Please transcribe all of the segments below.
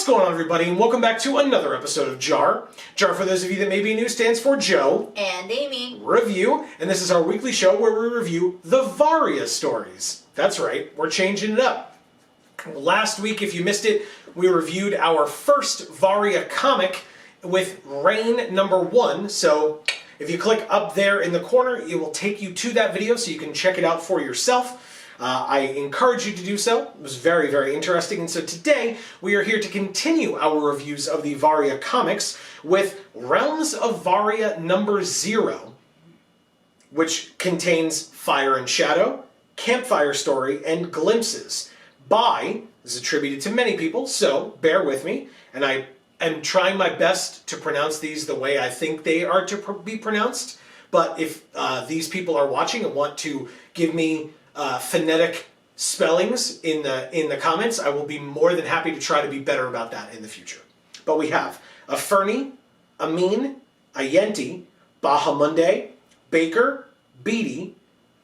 What's going on, everybody, and welcome back to another episode of JaAR. JaAR, for those of you that may be new, stands for Joe and Amy Review, and this is our weekly show where we review the Varia stories. That's right, we're changing it up. Last week, if you missed it, we reviewed our first Varia comic with Reign number 1, so if you click up there in the corner, it will take you to that video so you can check it out for yourself. I encourage you to do so. It was very, very interesting. And so today, we are here to continue our reviews of the Varia comics with Realms of Varia number 0, which contains Fire and Shadow, Campfire Story, and Glimpses by, this is attributed to many people, so bear with me, and I am trying my best to pronounce these the way I think they are to be pronounced, but if these people are watching and want to give me phonetic spellings in the comments, I will be more than happy to try to be better about that in the future. But we have Aferni, Amin, Ayenti, Bahamunde, Baker, Beatty,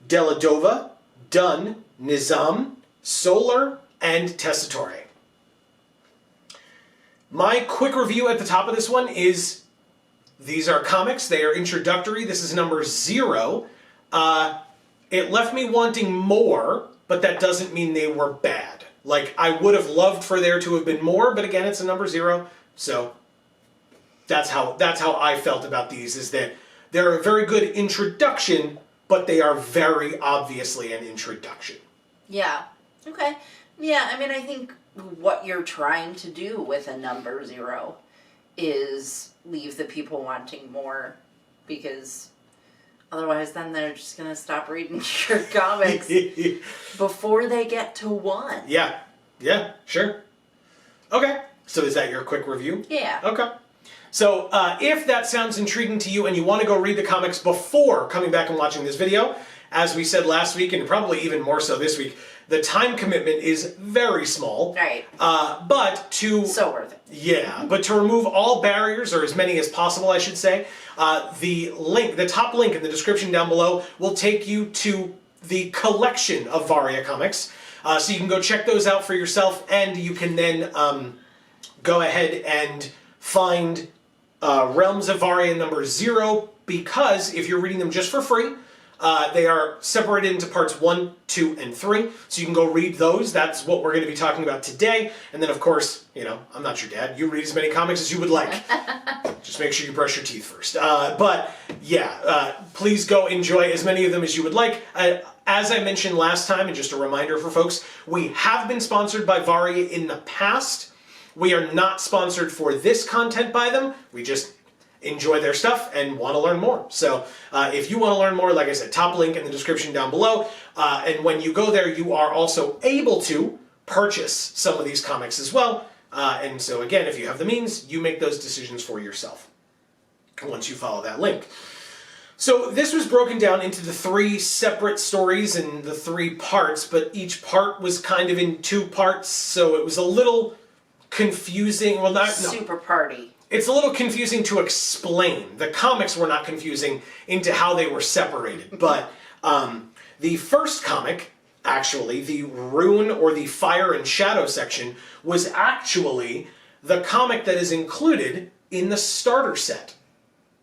Deladova, Dunn, Nizam, Solar, and Tessitore. My quick review at the top of this one is, these are comics, they are introductory, this is number 0. It left me wanting more, but that doesn't mean they were bad. Like, I would have loved for there to have been more, but again, it's a number 0, so that's how I felt about these, is that they're a very good introduction, but they are very obviously an introduction. Yeah. Okay. Yeah, I mean, I think what you're trying to do with a number 0 is leave the people wanting more, because otherwise, then they're just going to stop reading your comics before they get to 1. Yeah. Yeah, sure. Okay. So is that your quick review? Yeah. Okay. So if that sounds intriguing to you and you want to go read the comics before coming back and watching this video, as we said last week, and probably even more so this week, the time commitment is very small. Right. But to... So worth it. Yeah, but to remove all barriers, or as many as possible, I should say, the top link in the description down below will take you to the collection of Varia comics. So you can go check those out for yourself, and you can then go ahead and find Realms of Varia number 0, because if you're reading them just for free, they are separated into parts 1, 2, and 3, so you can go read those. That's what we're going to be talking about today. And then, of course, you know, I'm not your dad. You read as many comics as you would like. Just make sure you brush your teeth first. But, yeah, please go enjoy as many of them as you would like. As I mentioned last time, and just a reminder for folks, we have been sponsored by Varia in the past. We are not sponsored for this content by them. We just enjoy their stuff and want to learn more. So if you want to learn more, like I said, top link in the description down below. And when you go there, you are also able to purchase some of these comics as well. And so again, if you have the means, you make those decisions for yourself once you follow that link. So this was broken down into the 3 separate stories and the 3 parts, but each part was kind of in 2 parts, so it was a little confusing. Well, not super party. It's a little confusing to explain. The comics were not confusing into how they were separated. But the first comic, actually, the Rune or the Fire and Shadow section, was actually the comic that is included in the starter set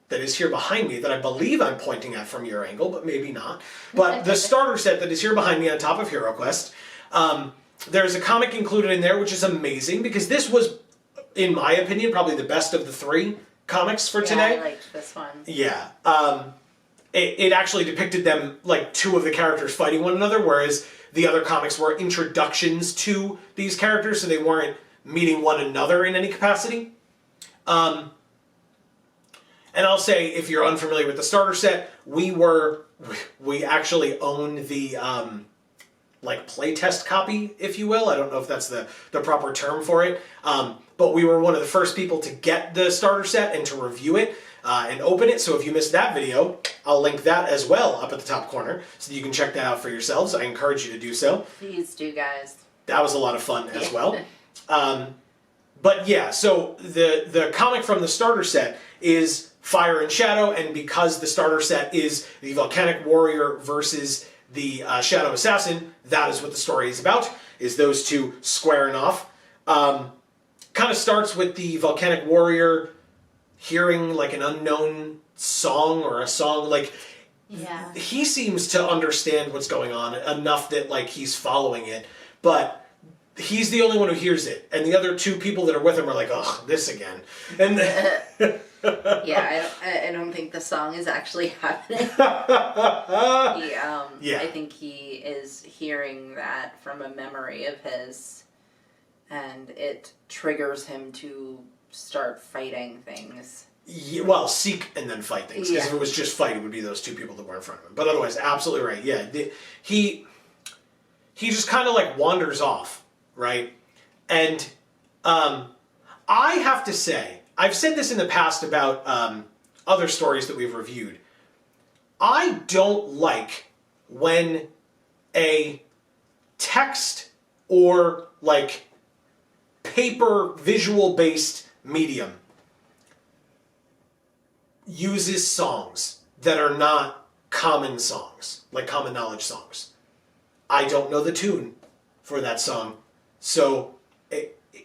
that is here behind me, that I believe I'm pointing at from your angle, but maybe not. But the starter set that is here behind me on top of HeroQuest, there's a comic included in there, which is amazing, because this was, in my opinion, probably the best of the 3 comics for today. Yeah, I liked this one. Yeah. It actually depicted them, like, 2 of the characters fighting one another, whereas the other comics were introductions to these characters, so they weren't meeting one another in any capacity. And I'll say, if you're unfamiliar with the starter set, we actually own the like playtest copy, if you will. I don't know if that's the proper term for it. But we were one of the first people to get the starter set and to review it and open it. So if you missed that video, I'll link that as well up at the top corner so that you can check that out for yourselves. I encourage you to do so. Please do, guys. That was a lot of fun as well. But yeah, so the comic from the starter set is Fire and Shadow, and because the starter set is the Volcanic Warrior versus the Shadow Assassin, that is what the story is about, is those two squaring off. kind of starts with the Volcanic Warrior hearing like an unknown song or a song like. Yeah. He seems to understand what's going on enough that like he's following it, but he's the only one who hears it, and the other two people that are with him are like, "Oh, this again." And yeah, I don't think the song is actually happening. Yeah. I think he is hearing that from a memory of his, and it triggers him to start fighting things. Yeah, well, seek and then fight things. Because Yeah. if it was just fight, it would be those two people that were in front of him. But otherwise, absolutely right. Yeah, he just kind of like wanders off, right? And I have to say, I've said this in the past about other stories that we've reviewed. I don't like when a text or like paper visual based medium uses songs that are not common songs, like common knowledge songs. I don't know the tune for that song, so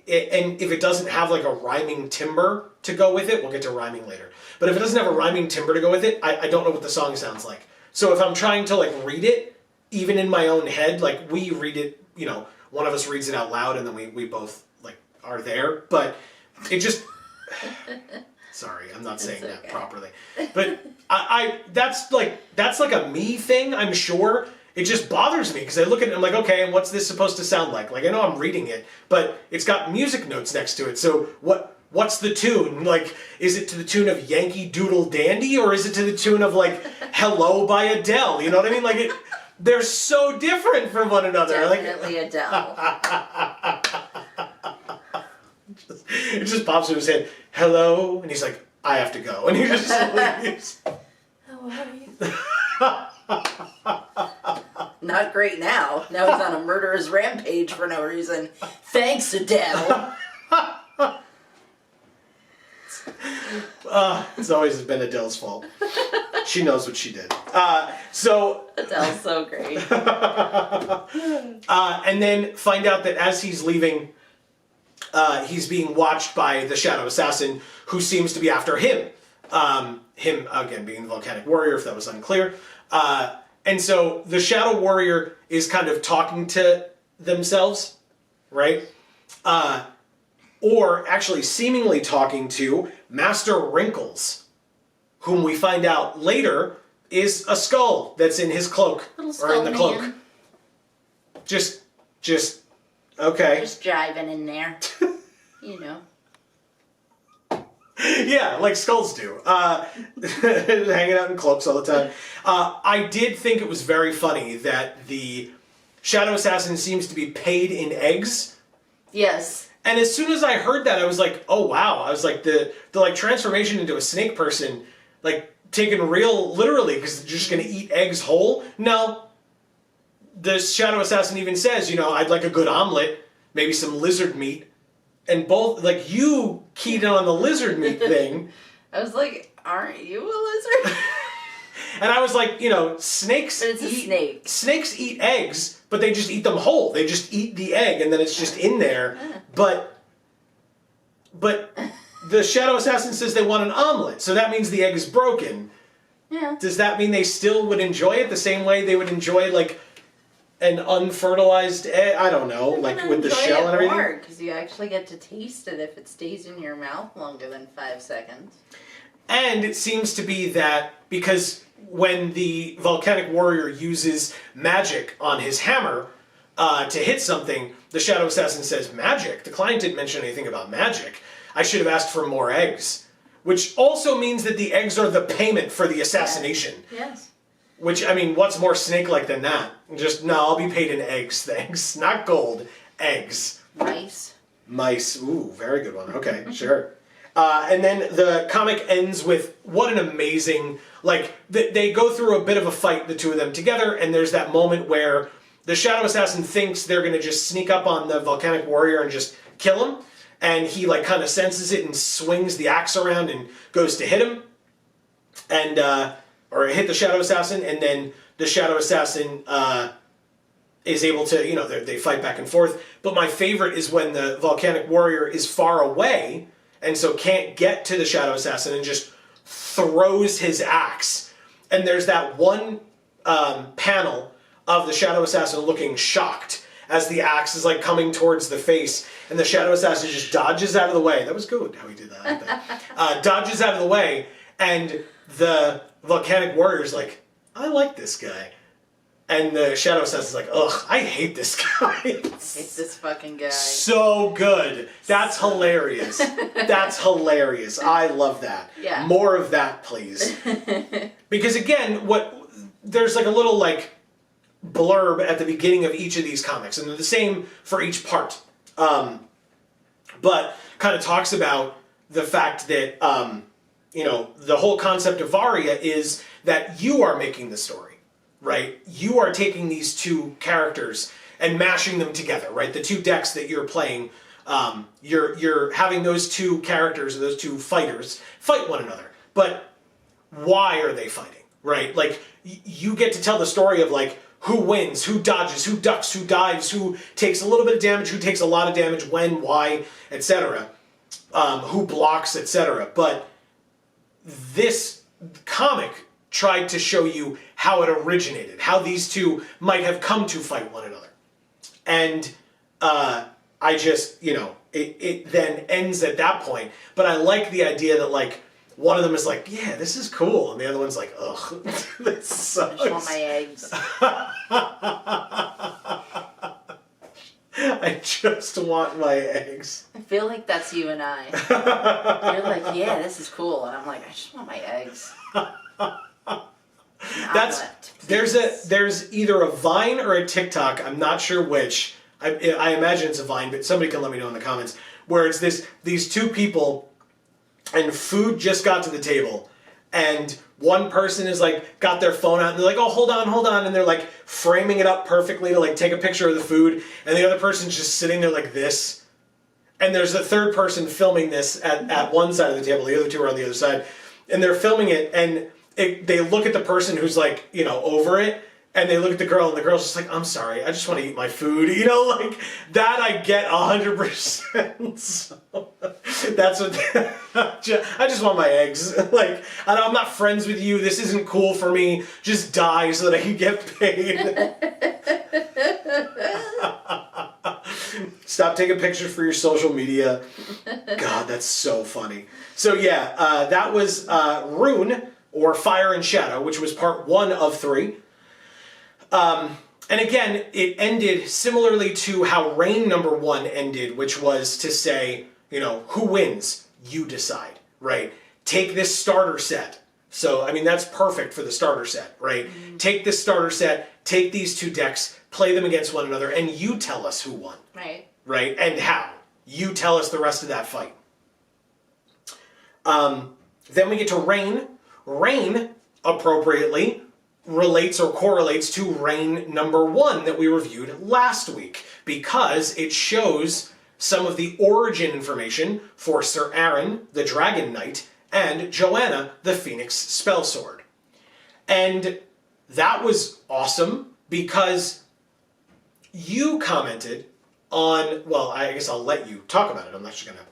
and if it doesn't have like a rhyming timbre to go with it, we'll get to rhyming later. But if it doesn't have a rhyming timbre to go with it, I don't know what the song sounds like. So if I'm trying to like read it, even in my own head, like we read it, you know, one of us reads it out loud and then we both like are there, but it just. Sorry, I'm not saying that properly. But I that's like a me thing, I'm sure. It just bothers me because I look at it and I'm like, okay, and what's this supposed to sound like? Like I know I'm reading it, but it's got music notes next to it. So what's the tune? Like, is it to the tune of Yankee Doodle Dandy or is it to the tune of like Hello by Adele? You know what I mean? Like they're so different from one another. Definitely Adele. It just pops in his head, hello, and he's like, I have to go. And he just leaves. How are you? Not great now. Now he's on a murderous rampage for no reason. Thanks, Adele. It's always been Adele's fault. She knows what she did. Adele's so great. And then find out that as he's leaving, he's being watched by the Shadow Assassin, who seems to be after him. Him, again, being the Volcanic Warrior, if that was unclear. And so the Shadow Warrior is kind of talking to themselves, right? Or actually seemingly talking to Master Wrinkles, whom we find out later is a skull that's in his cloak. Or in the cloak. Man. Just, okay. Just jiving in there. You know. Yeah, like skulls do. Hanging out in cloaks all the time. I did think it was very funny that the Shadow Assassin seems to be paid in eggs. Yes. And as soon as I heard that, I was like, oh wow. I was like, the like transformation into a snake person, like taken real literally, because they're just going to eat eggs whole. No. The Shadow Assassin even says, you know, I'd like a good omelet, maybe some lizard meat. And both, like, you keyed in on the lizard meat thing. I was like, aren't you a lizard? And I was like, you know, snakes But it's a snake. Snakes eat eggs, but they just eat them whole. They just eat the egg, and then it's just in there. But the Shadow Assassin says they want an omelet, so that means the egg is broken. Yeah. Does that mean they still would enjoy it the same way they would enjoy, like, an unfertilized egg? I don't know, like with the shell and everything. Because you actually get to taste it if it stays in your mouth longer than 5 seconds. And it seems to be that because when the Volcanic Warrior uses magic on his hammer to hit something, the Shadow Assassin says, magic? The client didn't mention anything about magic. I should have asked for more eggs. Which also means that the eggs are the payment for the assassination. Yes. Which, I mean, what's more snake-like than that? Just, no, I'll be paid in eggs, thanks. Not gold. Eggs. Mice. Mice. Ooh, very good one. Okay, sure. And then the comic ends with, what an amazing... Like, they go through a bit of a fight, the two of them together, and there's that moment where the Shadow Assassin thinks they're going to just sneak up on the Volcanic Warrior and just kill him. And he, like, kind of senses it and swings the axe around and goes to hit him. And, or hit the Shadow Assassin, and then the Shadow Assassin is able to, they fight back and forth. But my favorite is when the Volcanic Warrior is far away and so can't get to the Shadow Assassin and just throws his axe. And there's that one panel of the Shadow Assassin looking shocked as the axe is like coming towards the face, and the Shadow Assassin just dodges out of the way. That was good how he did that. I like that. Dodges out of the way, and the Volcanic Warrior's like, I like this guy. And the Shadow Assassin's like, ugh, I hate this guy. I hate this fucking guy. So good. That's hilarious. That's hilarious. I love that. Yeah. More of that, please. Because again, there's like a little like blurb at the beginning of each of these comics, and they're the same for each part. But kind of talks about the fact that, the whole concept of Varia is that you are making the story. Right? You are taking these two characters and mashing them together, right? The two decks that you're playing, you're having those two characters, those two fighters, fight one another. But why are they fighting, right? Like, you get to tell the story of, like, who wins, who dodges, who ducks, who dives, who takes a little bit of damage, who takes a lot of damage, when, why, etc. Who blocks, etc. But this comic tried to show you how it originated, how these two might have come to fight one another. And I just, it then ends at that point. But I like the idea that, like, one of them is like, yeah, this is cool. And the other one's like, ugh, this sucks. I just want my eggs. I just want my eggs. I feel like that's you and I. You're like, yeah, this is cool. And I'm like, I just want my eggs. There's either a Vine or a TikTok, I'm not sure which, I imagine it's a Vine, but somebody can let me know in the comments, where it's these two people and food just got to the table, and one person is like got their phone out and they're like, oh, hold on, and they're like framing it up perfectly to like take a picture of the food, and the other person's just sitting there like this, and there's a third person filming this at one side of the table, the other two are on the other side, and they're filming it, and they look at the person who's like, over it, and they look at the girl, and the girl's just like, I'm sorry, I just want to eat my food. Like, that I get 100%. So, that's what, I just want my eggs. Like, I'm not friends with you, this isn't cool for me, just die so that I can get paid. Stop taking pictures for your social media. God, that's so funny. So yeah, that was Rune, or Fire and Shadow, which was part 1 of 3. And again, it ended similarly to how Reign number 1 ended, which was to say, who wins? You decide, right? Take this starter set. So, I mean, that's perfect for the starter set, right? Mm-hmm. Take this starter set, take these two decks, play them against one another, and you tell us who won. Right. Right? And how. You tell us the rest of that fight. Then we get to Reign. Reign, appropriately, relates or correlates to Reign number 1 that we reviewed last week, because it shows some of the origin information for Sir Aaron, the Dragon Knight, and Joanna, the Phoenix Spellsword. And that was awesome because you commented on, well, I guess I'll let you talk about it. I'm not just going to,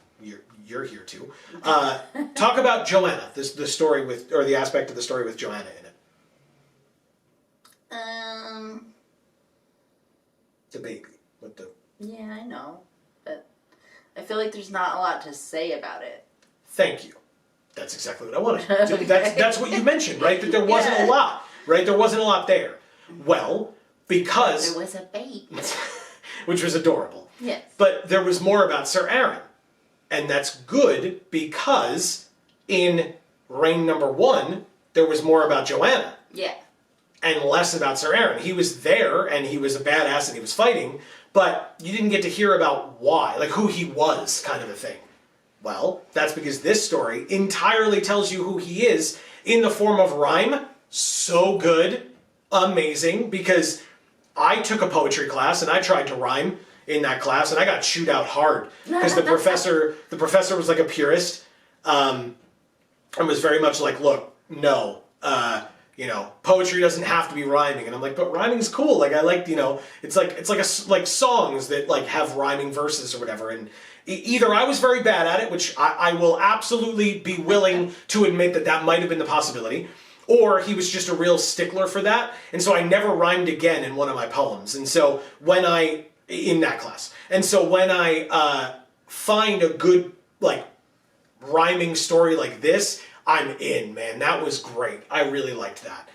you're here too. Talk about Joanna, the story with, or the aspect of the story with Joanna in it. The baby with the... Yeah, I know, but I feel like there's not a lot to say about it. Thank you. That's exactly what I wanted. Okay. That's what you mentioned, right? That there wasn't a lot, right? There wasn't a lot there. Well, because... There was a baby. Which was adorable. Yes. But there was more about Sir Aaron. And that's good because in Reign number 1, there was more about Joanna. Yeah. And less about Sir Aaron. He was there and he was a badass and he was fighting, but you didn't get to hear about why, like who he was, kind of a thing. Well, that's because this story entirely tells you who he is in the form of rhyme. So good. Amazing. Because I took a poetry class and I tried to rhyme in that class and I got chewed out hard because the professor was like a purist and was very much like, look, no, poetry doesn't have to be rhyming. And I'm like, but rhyming's cool. Like, I like, it's like songs that like have rhyming verses or whatever. And either I was very bad at it, which I will absolutely be willing to admit that might have been the possibility, or he was just a real stickler for that. And so I never rhymed again in one of my poems. And so in that class. And so when I find a good, like, rhyming story like this, I'm in, man. That was great. I really liked that.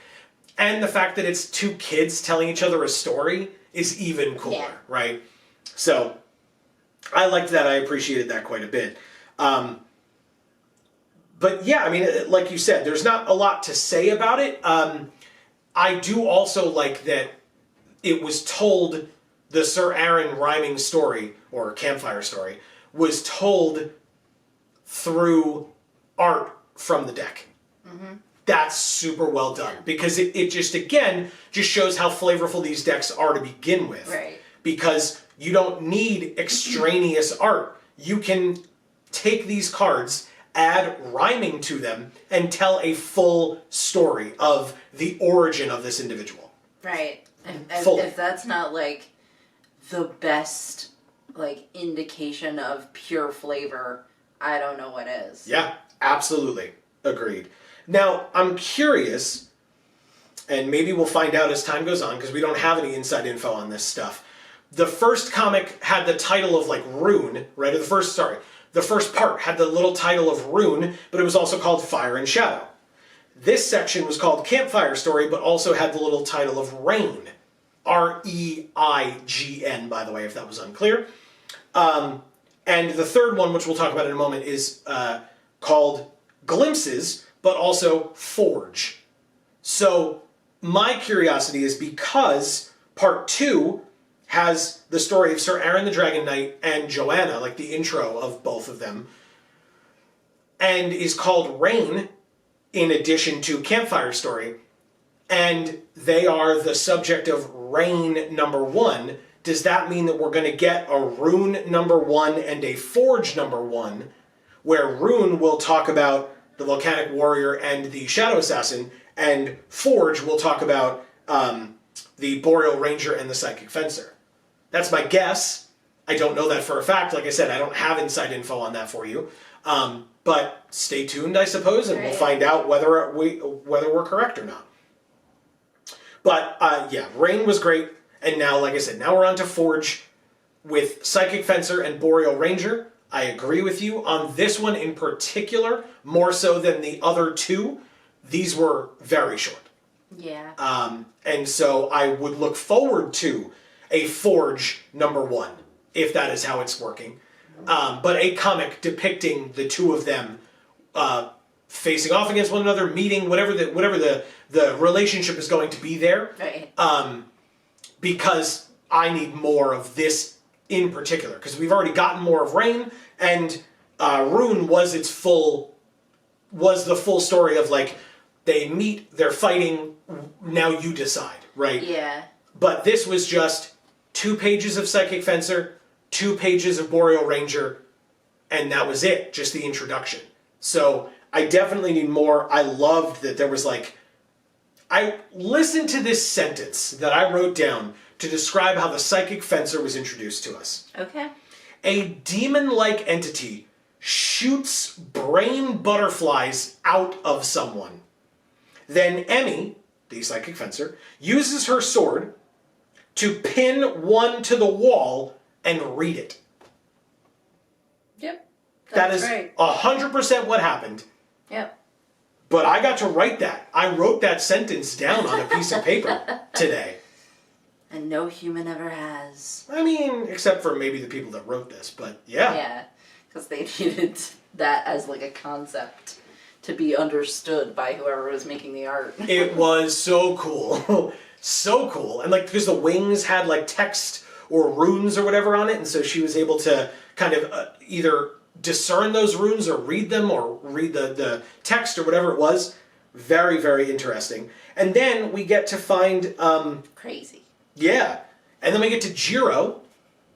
And the fact that it's two kids telling each other a story is even cooler, right? So I liked that. I appreciated that quite a bit. But yeah, I mean, like you said, there's not a lot to say about it. I do also like that it was told, the Sir Aaron rhyming story, or campfire story, was told through art from the deck. Mm-hmm. That's super well done, because it just, again, just shows how flavorful these decks are to begin with. Right. Because you don't need extraneous art. You can take these cards, add rhyming to them, and tell a full story of the origin of this individual. Right. If that's not, like, the best, like, indication of pure flavor, I don't know what is. Yeah, absolutely. Agreed. Now, I'm curious, and maybe we'll find out as time goes on, because we don't have any inside info on this stuff. The first comic had the title of, like, Rune, right? Or the first part had the little title of Rune, but it was also called Fire and Shadow. This section was called Campfire Story, but also had the little title of Rain. R-E-I-G-N, by the way, if that was unclear. And the third one, which we'll talk about in a moment, is called Glimpses, but also Forge. So my curiosity is, because part 2 has the story of Sir Aaron the Dragon Knight and Joanna, like the intro of both of them, and is called Rain in addition to Campfire Story, and they are the subject of Rain number 1. Does that mean that we're going to get a Rune number 1 and a Forge number 1, where Rune will talk about the Volcanic Warrior and the Shadow Assassin, and Forge will talk about the Boreal Ranger and the Psychic Fencer? That's my guess. I don't know that for a fact. Like I said, I don't have inside info on that for you. But stay tuned, I suppose, and we'll find out whether we're correct or not. But yeah, Rain was great. And now, like I said, now we're on to Forge with Psychic Fencer and Boreal Ranger. I agree with you on this one in particular, more so than the other two. These were very short. Yeah. And so I would look forward to a Forge number 1, if that is how it's working. But a comic depicting the two of them facing off against one another, meeting, whatever the relationship is going to be there. Right. Because I need more of this in particular. Because we've already gotten more of Rain, and Rune was the full story of, like, they meet, they're fighting, now you decide, right? Yeah. But this was just 2 pages of Psychic Fencer, 2 pages of Boreal Ranger, and that was it, just the introduction. So I definitely need more. I loved that there was, like, I listened to this sentence that I wrote down to describe how the Psychic Fencer was introduced to us. Okay. A demon-like entity shoots brain butterflies out of someone. Then Emmy, the Psychic Fencer, uses her sword to pin one to the wall and read it. Yep. That is 100% what happened. Yep. But I got to write that. I wrote that sentence down on a piece of paper today. And no human ever has. I mean, except for maybe the people that wrote this, but yeah. Yeah, because they needed that as, like, a concept to be understood by whoever was making the art. It was so cool. So cool. And, like, because the wings had, like, text or runes or whatever on it, and so she was able to kind of either discern those runes or read them or read the text or whatever it was. Very, very interesting. And then we get to find... Crazy. Yeah. And then we get to Jiro,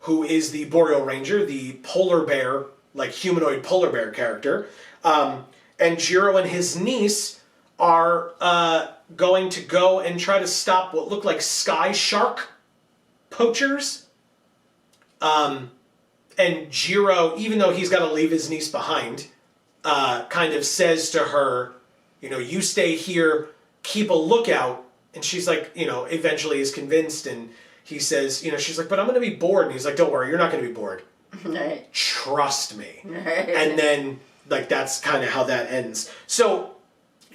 who is the Boreal Ranger, the polar bear, like humanoid polar bear character. And Jiro and his niece are going to go and try to stop what look like sky shark poachers. And Jiro, even though he's got to leave his niece behind, kind of says to her, you stay here, keep a lookout. And she's like, eventually is convinced, and he says, she's like, but I'm going to be bored. And he's like, don't worry, you're not going to be bored. Right. Trust me. Right. And then, that's kind of how that ends. So,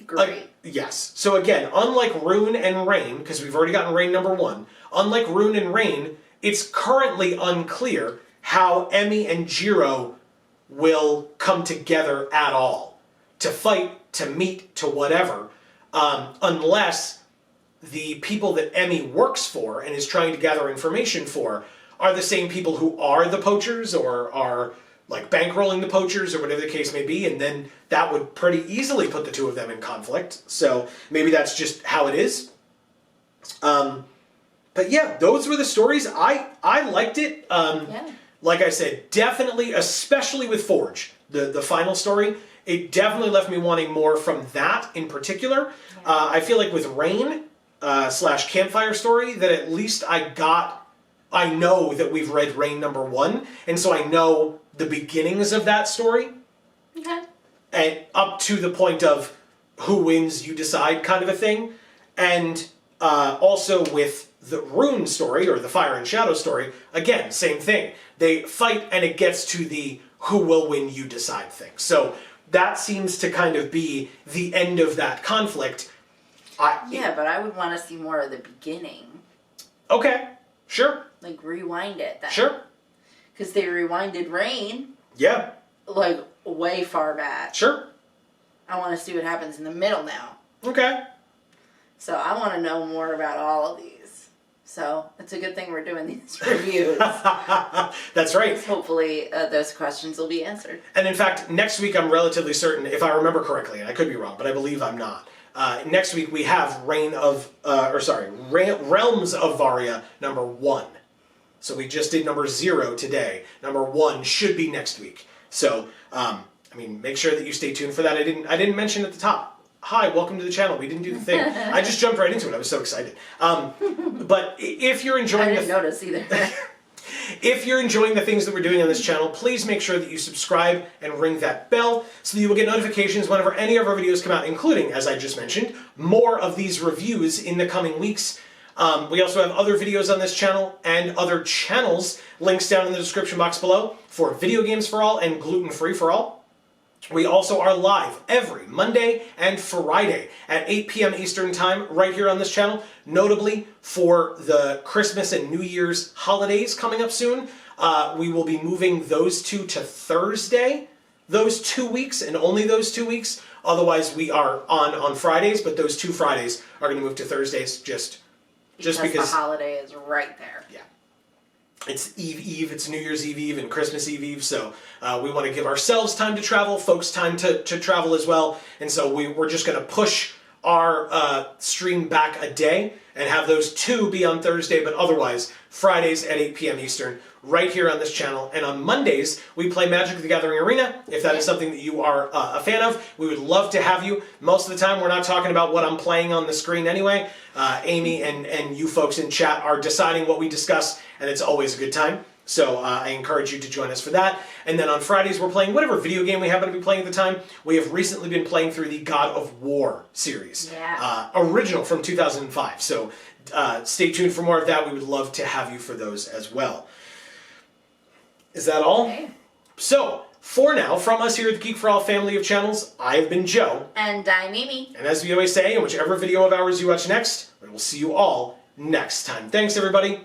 Great. yes. So again, unlike Rune and Rain, because we've already gotten Rain number 1, unlike Rune and Rain, it's currently unclear how Emmy and Jiro will come together at all. To fight, to meet, to whatever. Unless the people that Emmy works for and is trying to gather information for are the same people who are the poachers or are bankrolling the poachers or whatever the case may be, and then that would pretty easily put the two of them in conflict. So maybe that's just how it is. But yeah, those were the stories. I liked it. Yeah. Like I said, definitely, especially with Forge, the final story, it definitely left me wanting more from that in particular. Yeah. I feel like with Rain / Campfire Story, that at least I know that we've read Rain number 1, and so I know the beginnings of that story. Okay. And up to the point of who wins, you decide kind of a thing. And also with the Rune story, or the Fire and Shadow story, again, same thing. They fight and it gets to the who will win, you decide thing. So that seems to kind of be the end of that conflict. But I would want to see more of the beginning. Okay, sure. Rewind it then. Sure. Because they rewinded Rain. Yeah. Way far back. Sure. I want to see what happens in the middle now. Okay. So I want to know more about all of these. So it's a good thing we're doing these reviews. That's right. Hopefully those questions will be answered. And in fact, next week I'm relatively certain, if I remember correctly, and I could be wrong, but I believe I'm not. Next week we have Realms of Varia number 1. So we just did number 0 today. Number 1 should be next week. So, make sure that you stay tuned for that. I didn't mention at the top. Hi, welcome to the channel. We didn't do the thing. I just jumped right into it. I was so excited. But if you're enjoying I didn't notice either. If you're enjoying the things that we're doing on this channel, please make sure that you subscribe and ring that bell so that you will get notifications whenever any of our videos come out, including, as I just mentioned, more of these reviews in the coming weeks. We also have other videos on this channel and other channels, links down in the description box below, for Video Games for All and Gluten Free for All. We also are live every Monday and Friday at 8 p.m. Eastern Time right here on this channel, notably for the Christmas and New Year's holidays coming up soon. We will be moving those two to Thursday, those 2 weeks, and only those 2 weeks. Otherwise, we are on Fridays, but those 2 Fridays are going to move to Thursdays just because the holiday is right there. Yeah. It's Eve, it's New Year's Eve and Christmas Eve, so we want to give ourselves time to travel, folks time to travel as well, and so we're just going to push our stream back a day and have those 2 be on Thursday, but otherwise Fridays at 8 p.m. Eastern, right here on this channel. And on Mondays, we play Magic the Gathering Arena. If that is something that you are a fan of, we would love to have you. Most of the time, we're not talking about what I'm playing on the screen anyway. Amy and you folks in chat are deciding what we discuss, and it's always a good time. So I encourage you to join us for that. And then on Fridays, we're playing whatever video game we happen to be playing at the time. We have recently been playing through the God of War series. Yeah. Original from 2005. So stay tuned for more of that. We would love to have you for those as well. Is that all? Okay. So, for now, from us here at the Geek for All family of channels, I have been Joe. And I'm Amy. And as we always say, in whichever video of ours you watch next, we will see you all next time. Thanks, everybody.